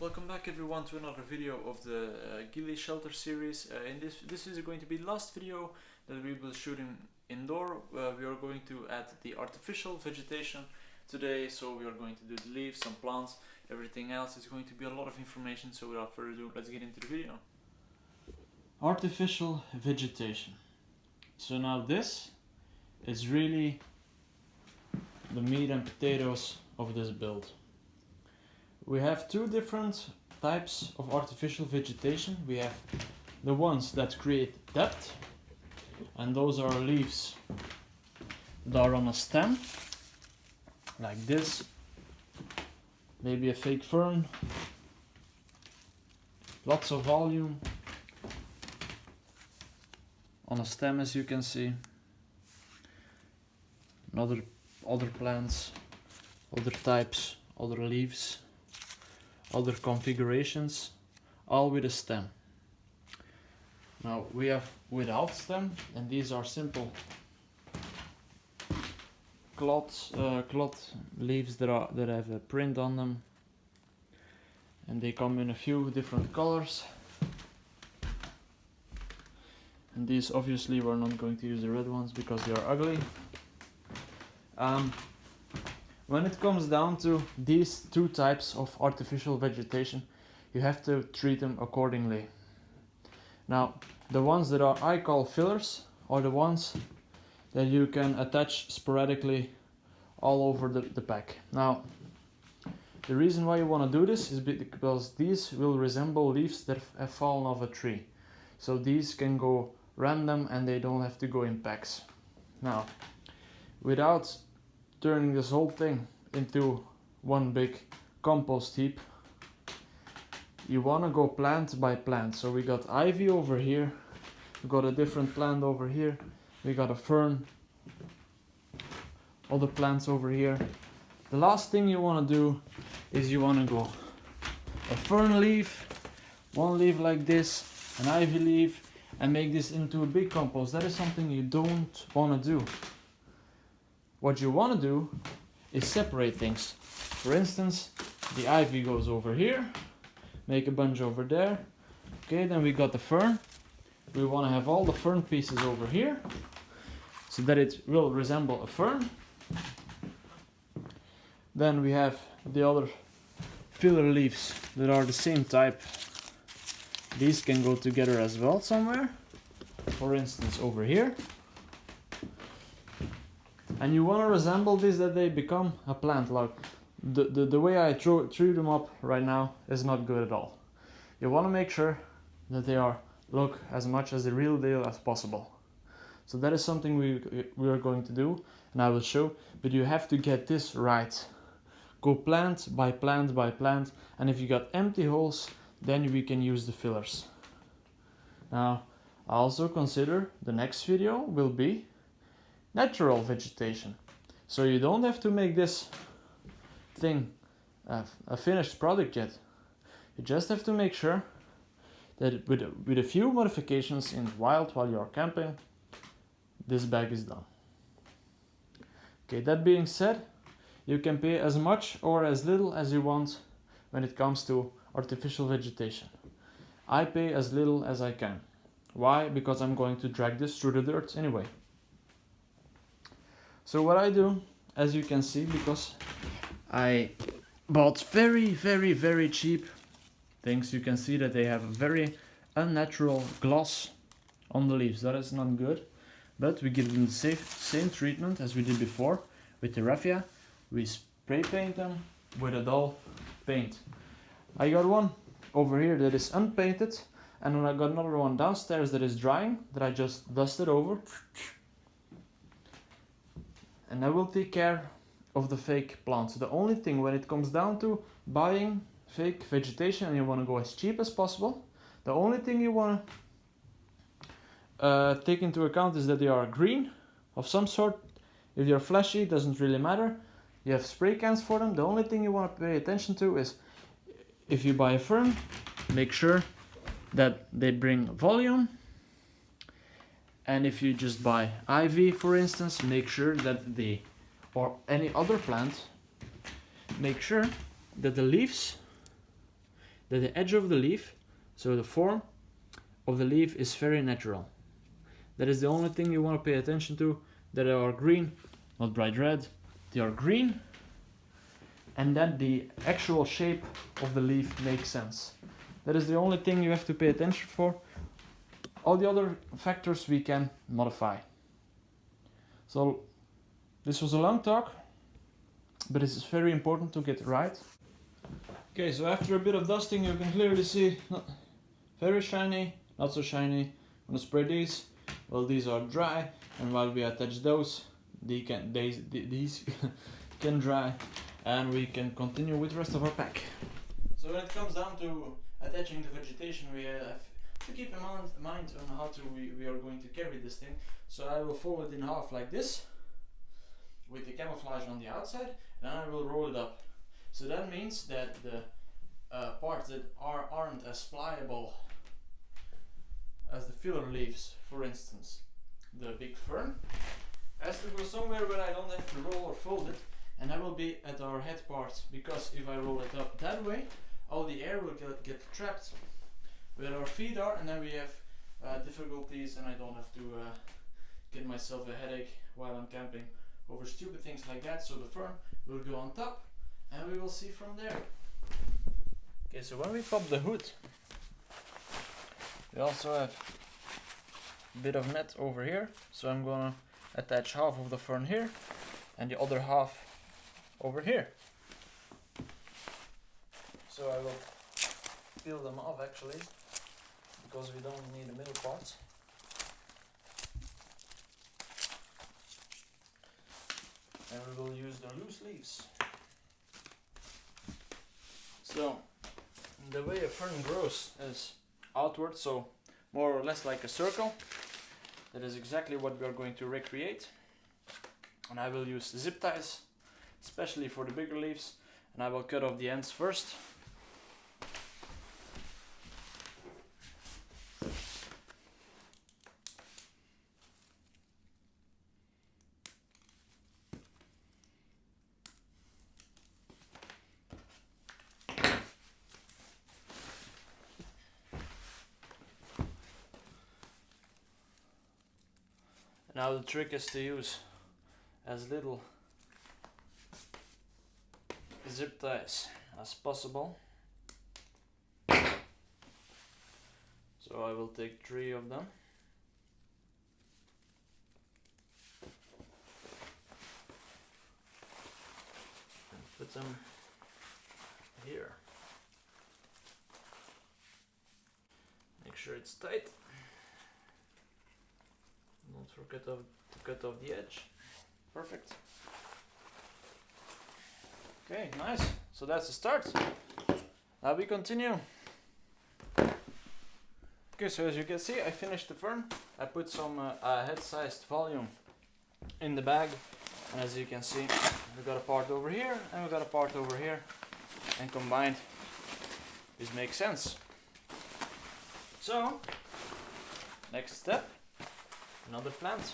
Welcome back everyone to another video of the ghillie shelter series. This is going to be the last video that we will shoot indoor. We are going to add the artificial vegetation today, so we are going to do the leaves, some plants, everything else. It's going to be a lot of information, so without further ado, let's get into the video. Artificial vegetation. So now this is really the meat and potatoes of this build. We have two different types of artificial vegetation. We have the ones that create depth, and those are leaves that are on a stem, like this, maybe a fake fern, lots of volume on a stem, as you can see. Other plants, other types, other leaves, other configurations, all with a stem. Now we have without stem, and these are simple cloth leaves that have a print on them, and they come in a few different colors. And these, obviously we're not going to use the red ones because they are ugly. When it comes down to these two types of artificial vegetation, you have to treat them accordingly. Now, the ones that I call fillers are the ones that you can attach sporadically all over the pack. Now, the reason why you want to do this is because these will resemble leaves that have fallen off a tree. So these can go random and they don't have to go in packs. Now, without turning this whole thing into one big compost heap, you want to go plant by plant. So we got ivy over here, we got a different plant over here, we got a fern, other plants over here. The last thing you want to do is you want to go a fern leaf, one leaf like this, an ivy leaf, and make this into a big compost. That is something you don't want to do. What you want to do is separate things. For instance, the ivy goes over here, make a bunch over there. Okay, then we got the fern. We want to have all the fern pieces over here so that it will resemble a fern. Then we have the other filler leaves that are the same type. These can go together as well somewhere. For instance, over here. And you want to resemble this, that they become a plant. Like the way I treat them up right now is not good at all. You want to make sure that they look as much as the real deal as possible. So that is something we are going to do, and I will show. But you have to get this right. Go plant by plant by plant, and if you got empty holes, then we can use the fillers. Now, I also consider the next video will be natural vegetation. So you don't have to make this thing a finished product yet. You just have to make sure that with a few modifications in the wild while you're camping, this bag is done. Okay, that being said, you can pay as much or as little as you want when it comes to artificial vegetation. I pay as little as I can. Why? Because I'm going to drag this through the dirt anyway. So what I do, as you can see, because I bought very cheap things, you can see that they have a very unnatural gloss on the leaves. That is not good, but we give them the same treatment as we did before with the raffia. We spray paint them with a dull paint. I got one over here that is unpainted, and then I got another one downstairs that is drying, that I just dusted over. And I will take care of the fake plants. The only thing when it comes down to buying fake vegetation and you want to go as cheap as possible, the only thing you want to take into account is that they are green of some sort. If they're fleshy, it doesn't really matter. You have spray cans for them. The only thing you want to pay attention to is if you buy a fern, make sure that they bring volume. And if you just buy ivy, for instance, make sure that or any other plant, make sure that the leaves that the edge of the leaf, so the form of the leaf, is very natural. That is the only thing you want to pay attention to, that they are green, not bright red, they are green, and that the actual shape of the leaf makes sense. That is the only thing you have to pay attention for. All the other factors we can modify. So this was a long talk, but it's very important to get it right. Okay, so after a bit of dusting, you can clearly see very shiny, not so shiny. I'm gonna spray these. Well, these are dry, and while we attach those, these can dry, and we can continue with the rest of our pack. So when it comes down to attaching the vegetation, we have to keep in mind on how we are going to carry this thing. So I will fold it in half like this, with the camouflage on the outside, and I will roll it up. So that means that the parts that aren't as pliable as the filler leaves, for instance, the big fern, has to go somewhere where I don't have to roll or fold it, and that will be at our head part, because if I roll it up that way, all the air will get trapped where our feet are, and then we have difficulties, and I don't have to get myself a headache while I'm camping over stupid things like that. So the fern will go on top, and we will see from there. Okay, so when we pop the hood, we also have a bit of net over here, so I'm gonna attach half of the fern here and the other half over here. So I will peel them off actually, because we don't need the middle part. And we will use the loose leaves. So the way a fern grows is outward, so more or less like a circle. That is exactly what we are going to recreate. And I will use zip ties, especially for the bigger leaves, and I will cut off the ends first. Now the trick is to use as little zip ties as possible. So I will take 3 of them. And put them here. Make sure it's tight. Don't forget to cut off the edge. Perfect. Okay, nice. So that's the start. Now we continue. Okay, so as you can see, I finished the fern. I put some head-sized volume in the bag, and as you can see, we got a part over here and we got a part over here, and combined, this makes sense. So, next step. Another plant.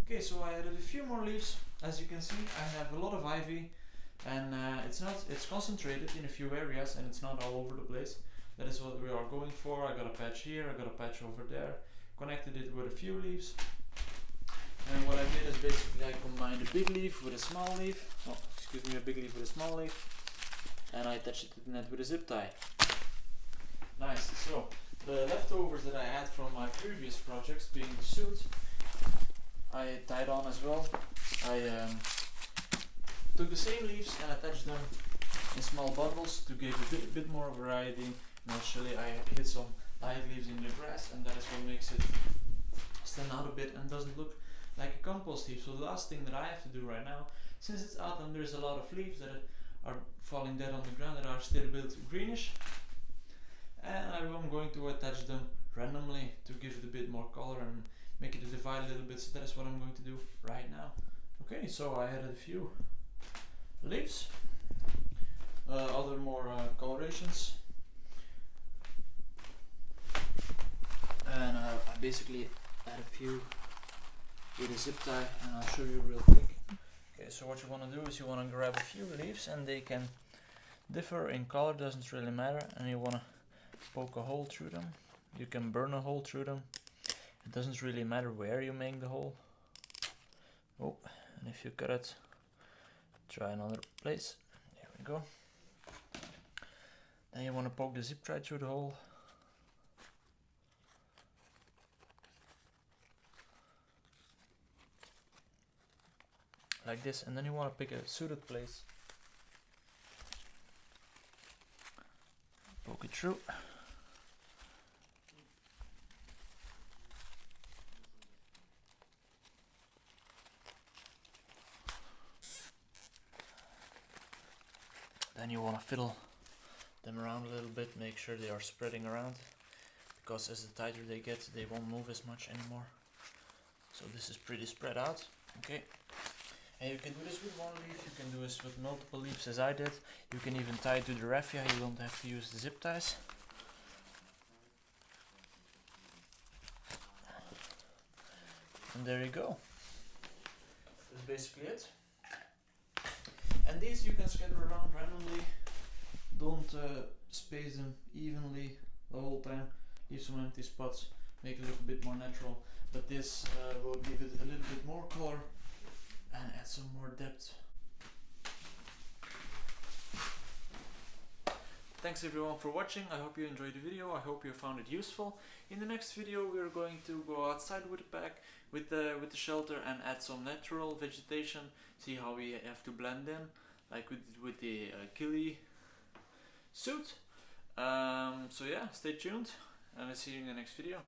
Okay, so I added a few more leaves. As you can see, I have a lot of ivy, and it's concentrated in a few areas, and it's not all over the place. That is what we are going for. I got a patch here, I got a patch over there, connected it with a few leaves. And what I did is basically I combined a big leaf with a small leaf. Oh, excuse me, a big leaf with a small leaf, and I attached it to the net with a zip tie. Nice. So the leftovers that I had from my previous projects, being the suit, I tied on as well. I took the same leaves and attached them in small bundles to give a bit more variety. And actually I hid some light leaves in the grass, and that is what makes it stand out a bit and doesn't look like a compost heap. So the last thing that I have to do right now, since it's autumn, there's a lot of leaves that are falling dead on the ground that are still a bit greenish, and I'm going to attach them randomly to give it a bit more color and make it divide a little bit. So that is what I'm going to do right now. Okay, so I added a few leaves, other more colorations, and I basically add a few with a zip tie, and I'll show you real quick. Okay, Okay, so what you want to do is you want to grab a few leaves, and they can differ in color, doesn't really matter, and you want to poke a hole through them. You can burn a hole through them. It doesn't really matter where you make the hole. Oh, and if you cut it, try another place. There we go. Then you want to poke the zip tie through the hole. Like this, and then you want to pick a suited place. Poke it through. Then you want to fiddle them around a little bit, make sure they are spreading around, because as the tighter they get, they won't move as much anymore. So this is pretty spread out. Okay. And you can do this with one leaf, you can do this with multiple leaves as I did. You can even tie it to the raffia, you don't have to use the zip ties. And there you go. That's basically it. And these you can scatter around randomly. Don't space them evenly the whole time. Leave some empty spots, make it look a bit more natural. But this will give it a little bit more color and add some more depth. Thanks everyone for watching. I hope you enjoyed the video. I hope you found it useful. In the next video we are going to go outside with the pack, with the shelter, and add some natural vegetation. See how we have to blend in, like with the ghillie suit. So yeah, stay tuned and I'll see you in the next video.